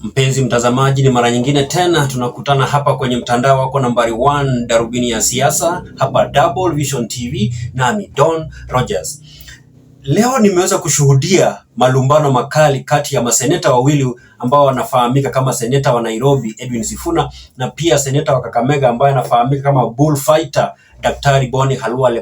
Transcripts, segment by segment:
Mpenzi mtazamaji, ni mara nyingine tena tunakutana hapa kwenye mtandao wako nambari 1 Darubini ya Siasa, hapa Double Vision TV, nami Don Rogers. Leo nimeweza kushuhudia malumbano makali kati ya maseneta wawili ambao wanafahamika kama seneta wa Nairobi Edwin Sifuna na pia seneta wa Kakamega ambaye anafahamika kama bullfighter Daktari Boni Khalwale.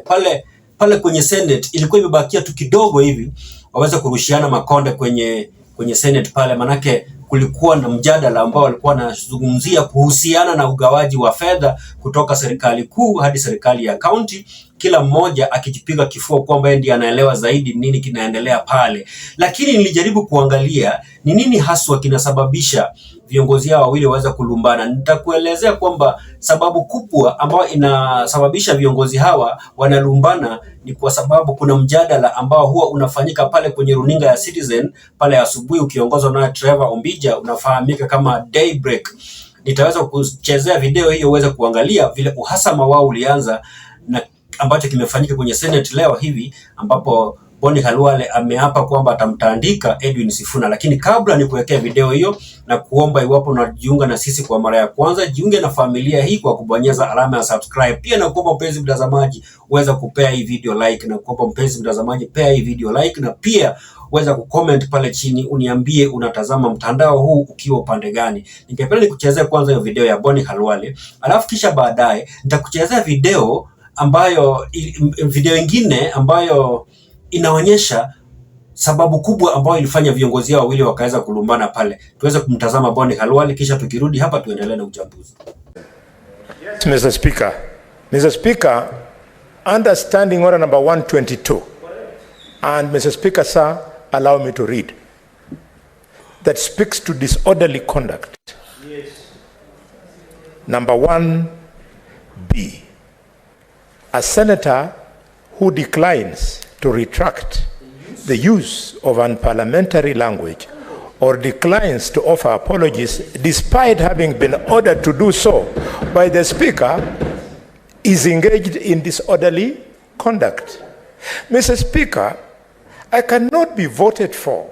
Pale kwenye Senate ilikuwa imebakia tu kidogo hivi waweze kurushiana makonde kwenye Senate pale, manake kulikuwa na mjadala ambao walikuwa wanazungumzia kuhusiana na ugawaji wa fedha kutoka serikali kuu hadi serikali ya county, kila mmoja akijipiga kifua kwamba yeye ndiye anaelewa zaidi nini kinaendelea pale. Lakini nilijaribu kuangalia ni nini haswa kinasababisha viongozi hao wawili waweze kulumbana. Nitakuelezea kwamba sababu kubwa ambayo inasababisha viongozi hawa wanalumbana ni kwa sababu kuna mjadala ambao huwa unafanyika pale kwenye runinga ya Citizen pale asubuhi ukiongozwa na Trevor Ombija, unafahamika kama Daybreak. Nitaweza kuchezea video hiyo uweze kuangalia vile uhasama wao ulianza na ambacho kimefanyika kwenye Senate leo hivi, ambapo Boni Khalwale ameapa kwamba atamtandika Edwin Sifuna. Lakini kabla ni kuwekea video hiyo na kuomba, iwapo unajiunga na sisi kwa mara ya kwanza, jiunge na familia hii kwa kubonyeza alama ya subscribe. Pia na kuomba mpenzi mtazamaji uweza kupea hii video like, na kuomba mpenzi mtazamaji pea hii video like, na pia uweza kucomment pale chini uniambie unatazama mtandao huu ukiwa upande gani. Ningependa nikuchezea kwanza hiyo video ya Boni Khalwale, alafu kisha baadaye nitakuchezea video ingine ambayo inaonyesha sababu kubwa ambayo ilifanya viongozi hao wawili wakaweza kulumbana pale. Tuweze kumtazama Boni Khalwale, kisha tukirudi hapa tuendelee na uchambuzi. Mr. Speaker, understanding order number 122, and Mr. Speaker, sir, allow me to read, that speaks to disorderly conduct. Yes. Number 1B, a senator who declines to retract the use of unparliamentary language or declines to offer apologies despite having been ordered to do so by the Speaker is engaged in disorderly conduct. Mr. Speaker, I cannot be voted for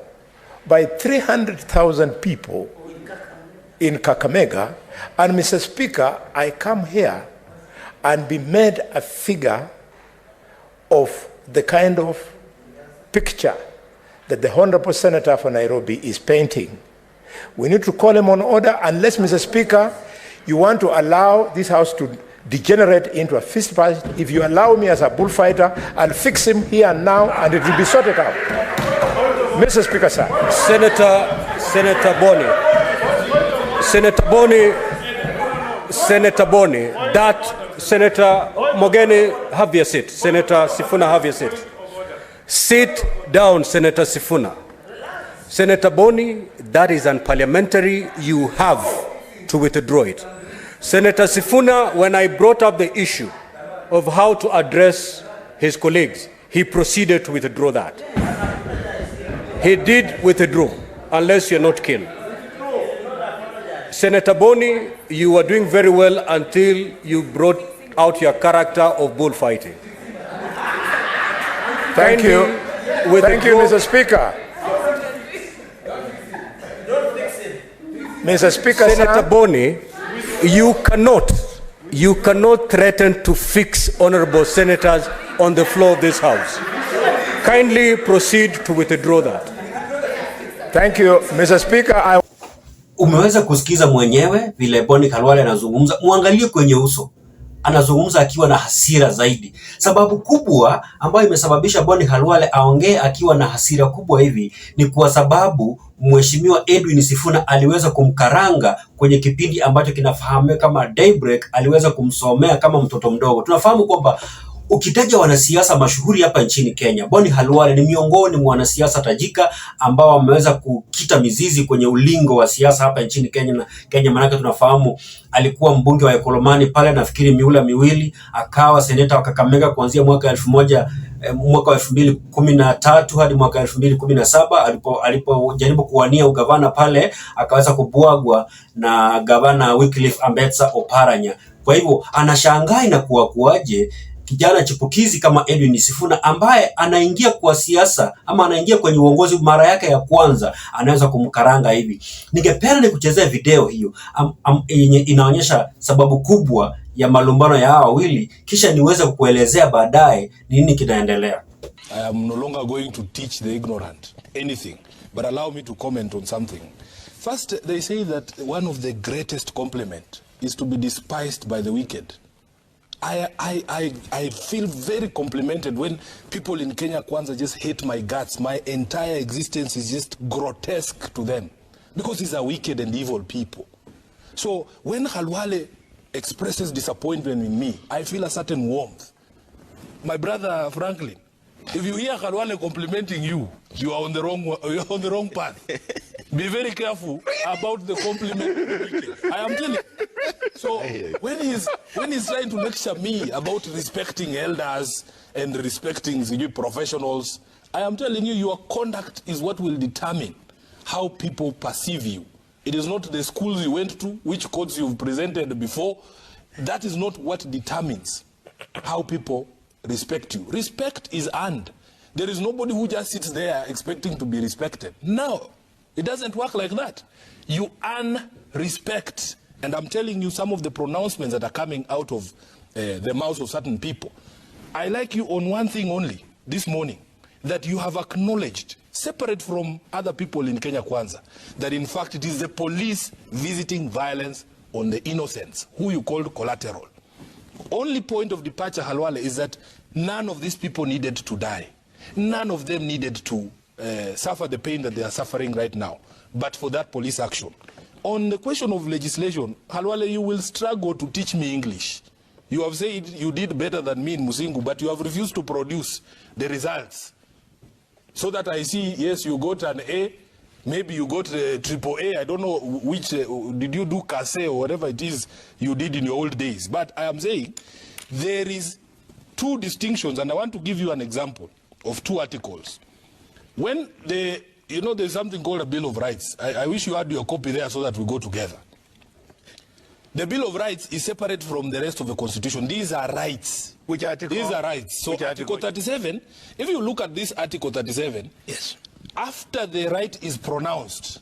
by 300,000 people in Kakamega, and Mr. Speaker, I come here and be made a figure of the kind of picture that the Honorable Senator for Nairobi is painting. We need to call him on order, unless, Mr. Speaker, you want to allow this House to degenerate into a fist fight. If you allow me as a bullfighter, I'll fix him here and now, and it will be sorted out. Mr. Speaker, sir. Senator Boni, that Senator Mogeni, have your seat. Senator Sifuna, have your seat. Sit down, Senator Sifuna. Senator Boni, that is unparliamentary. You have to withdraw it. Senator Sifuna, when I brought up the issue of how to address his colleagues, he proceeded to withdraw that. He did withdraw, unless you're not killed. Senator Boni, you were doing very well until you brought out your character of bullfighting. Thank you. Thank you, Mr. Speaker. Mr. Speaker, Senator Boni, you cannot threaten to fix honorable senators on the floor of this House. Kindly proceed to withdraw that. Thank you, Mr. Speaker. Umeweza kusikiza mwenyewe vile Boni Khalwale anazungumza. Muangalie kwenye uso, anazungumza akiwa na hasira zaidi. Sababu kubwa ambayo imesababisha Boni Khalwale aongee akiwa na hasira kubwa hivi ni kwa sababu Mheshimiwa Edwin Sifuna aliweza kumkaranga kwenye kipindi ambacho kinafahamika kama Daybreak. Aliweza kumsomea kama mtoto mdogo. Tunafahamu kwamba ukitaja wanasiasa mashuhuri hapa nchini Kenya, Boni Khalwale ni miongoni mwa wanasiasa tajika ambao wameweza kukita mizizi kwenye ulingo wa siasa hapa nchini Kenya. Manake tunafahamu alikuwa mbunge wa Ekolomani pale, nafikiri miula miwili, akawa seneta wa Kakamega kuanzia mwaka 2013 hadi mwaka 2017 alipojaribu kuwania ugavana pale, akaweza kubwagwa na gavana Wycliffe Ambetsa Oparanya. Kwa hivyo anashangaa inakuwaje kijana chipukizi kama Edwin Sifuna ambaye anaingia kwa siasa ama anaingia kwenye uongozi mara yake ya kwanza, anaweza kumkaranga hivi. Ningependa nikuchezea video hiyo yenye inaonyesha sababu kubwa ya malumbano ya hawa wawili, kisha niweze kukuelezea baadaye nini kinaendelea. I am no longer going to teach the ignorant anything, but allow me to comment on something. First, they say that one of the greatest compliment is to be despised by the wicked. I feel very complimented when people in Kenya Kwanza just hate my guts. My entire existence is just grotesque to them because these are wicked and evil people. So when Khalwale expresses disappointment in me, I feel a certain warmth. My brother Franklin, if you hear Khalwale complimenting you, you are on the wrong path. Be very careful about the compliment. I am telling you. So when he's trying to lecture me about respecting elders and respecting professionals, I am telling you, your conduct is what will determine how people perceive you. It is not the schools you went to, which codes you've presented before. That is not what determines how people respect you. Respect is earned. There is nobody who just sits there expecting to be respected. No, it doesn't work like that. You earn respect. And I'm telling you some of the pronouncements that are coming out of the mouths of certain people. I like you on one thing only this morning, that you have acknowledged, separate from other people in Kenya Kwanza, that in fact it is the police visiting violence on the innocents, who you called collateral. Only point of departure, Khalwale, is that none of these people needed to die. None of them needed to suffer the pain that they are suffering right now, but for that police action. On the question of legislation, Khalwale, you will struggle to teach me English. You have said you did better than me in Musingu, but you have refused to produce the results. So that I see, yes, you got an A, maybe you got a triple A, I don't know which, did you do Kase or whatever it is you did in your old days. But I am saying there is two distinctions, and I want to give you an example of two articles. When there's something called a Bill of Rights. I wish you had your copy there so that we go together. The Bill of Rights is separate from the rest of the Constitution. These are rights. Which article? These are rights. So Article 37, if you look at this Article 37, yes, after the right is pronounced,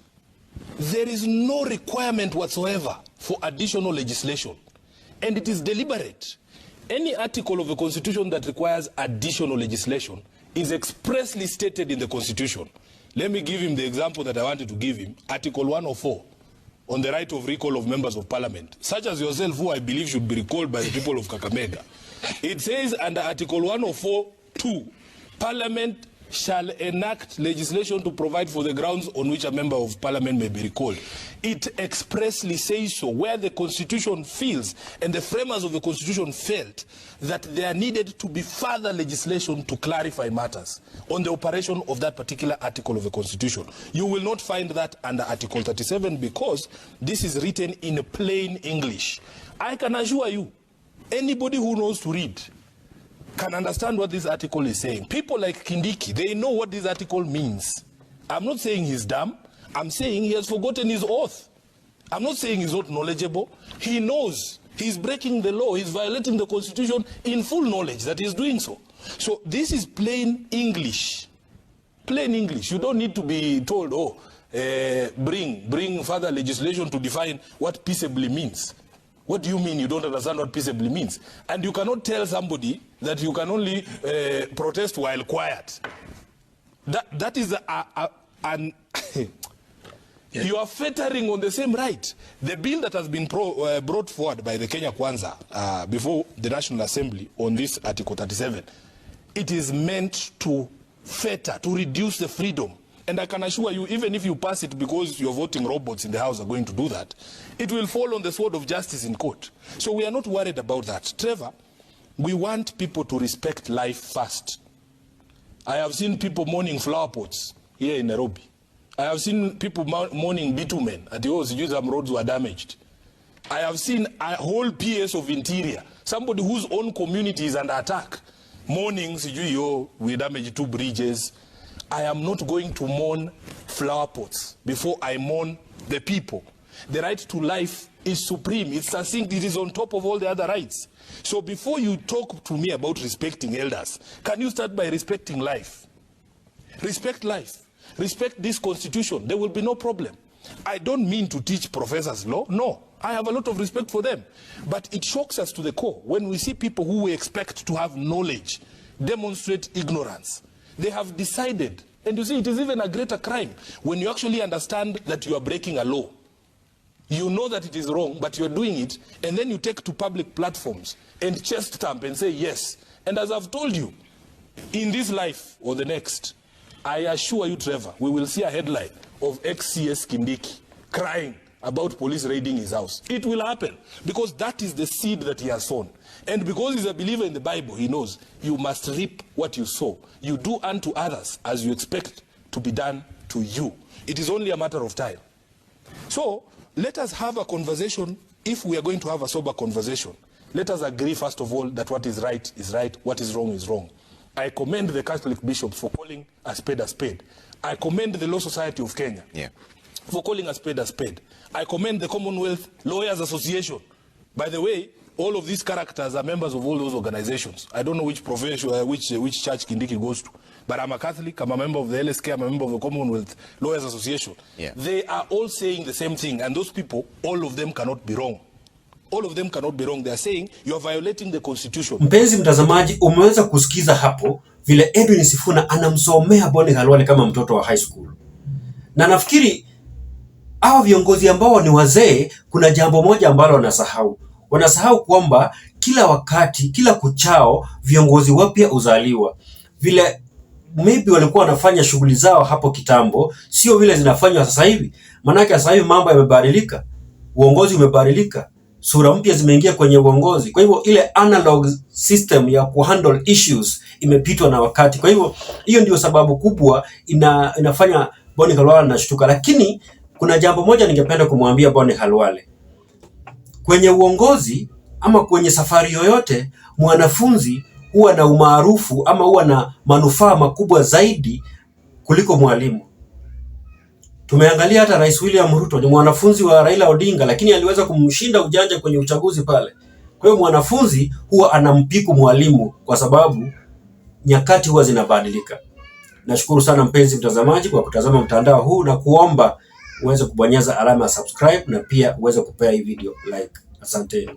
there is no requirement whatsoever for additional legislation. And it is deliberate. Any article of the Constitution that requires additional legislation is expressly stated in the Constitution. Let me give him the example that I wanted to give him. Article 104 on the right of recall of members of parliament, such as yourself, who I believe should be recalled by the people of Kakamega. It says under Article 104(2), Parliament shall enact legislation to provide for the grounds on which a member of parliament may be recalled. It expressly says so, where the Constitution feels, and the framers of the Constitution felt, that there needed to be further legislation to clarify matters on the operation of that particular article of the Constitution. You will not find that under Article 37 because this is written in plain English. I can assure you, anybody who knows to read can understand what this article is saying. People like Kindiki, they know what this article means. I'm not saying he's dumb. I'm saying he has forgotten his oath. I'm not saying he's not knowledgeable. He knows he's breaking the law. He's violating the Constitution in full knowledge that he's doing so. So this is plain English. Plain English. You don't need to be told, bring further legislation to define what peaceably means. What do you mean you don't understand what peaceably means? And you cannot tell somebody that you can only protest while quiet. That is an yes. You are fettering on the same right. The bill that has been brought forward by the Kenya Kwanza before the National Assembly on this Article 37, it is meant to fetter, to reduce the freedom. And I can assure you, even if you pass it because your voting robots in the House are going to do that, it will fall on the sword of justice in court. So we are not worried about that. Trevor, we want people to respect life first. I have seen people mourning flower pots here in Nairobi. I have seen people mourning bitumen at the some roads were damaged. I have seen a whole PS of interior, somebody whose own community is under attack, mourning, we damaged 2 bridges. I am not going to mourn flower pots before I mourn the people. The right to life is supreme. It's succinct. It is on top of all the other rights. So before you talk to me about respecting elders, can you start by respecting life? Respect life. Respect this constitution. There will be no problem. I don't mean to teach professors law. No, I have a lot of respect for them. But it shocks us to the core when we see people who we expect to have knowledge demonstrate ignorance. They have decided, and you see, it is even a greater crime when you actually understand that you are breaking a law. You know that it is wrong, but you're doing it, and then you take to public platforms and chest thump and say yes. And as I've told you, in this life or the next, I assure you, Trevor, we will see a headline of ex-CS Kindiki crying about police raiding his house. It will happen because that is the seed that he has sown. And because he's a believer in the Bible, he knows you must reap what you sow. You do unto others as you expect to be done to you. It is only a matter of time. So let us have a conversation. If we are going to have a sober conversation, let us agree first of all that what is right, what is wrong. I commend the Catholic bishops for calling a spade a spade. I commend the Law Society of Kenya for calling a spade a spade. I commend the Commonwealth Lawyers Association. By the way, all of these characters are members of all those organizations. I don't know which profession, which church Kindiki goes to, but I'm a Catholic, I'm a member of the LSK, I'm a member of the Commonwealth Lawyers Association. They are all saying the same thing, and those people, all of them cannot be wrong. All of them cannot be wrong. They are saying you are violating the constitution. Mpenzi mtazamaji, umeweza kusikiza hapo vile Edwin Sifuna anamsomea Boni Khalwale kama mtoto wa high school. Na nafikiri hao viongozi ambao ni wazee, kuna jambo moja ambalo wanasahau. Wanasahau kwamba kila wakati, kila kuchao viongozi wapya uzaliwa. Vile maybe walikuwa wanafanya shughuli zao hapo kitambo, sio vile zinafanywa sasa hivi. Manake sasa hivi mambo yamebadilika. Uongozi umebadilika. Sura mpya zimeingia kwenye uongozi. Kwa hivyo ile analog system ya kuhandle issues imepitwa na wakati. Kwa hivyo hiyo ndio sababu kubwa inafanya Boni Khalwale anashtuka. Lakini kuna jambo moja ningependa kumwambia Boni Khalwale. Kwenye uongozi ama kwenye safari yoyote, mwanafunzi huwa na umaarufu ama huwa na manufaa makubwa zaidi kuliko mwalimu. Tumeangalia hata Rais William Ruto ni mwanafunzi wa Raila Odinga, lakini aliweza kumshinda ujanja kwenye uchaguzi pale. Kwa hiyo mwanafunzi huwa anampiku mwalimu kwa sababu nyakati huwa zinabadilika. Nashukuru sana mpenzi mtazamaji kwa kutazama mtandao huu na kuomba uweze kubonyeza alama ya subscribe na pia uweze kupea hii video like. Asante.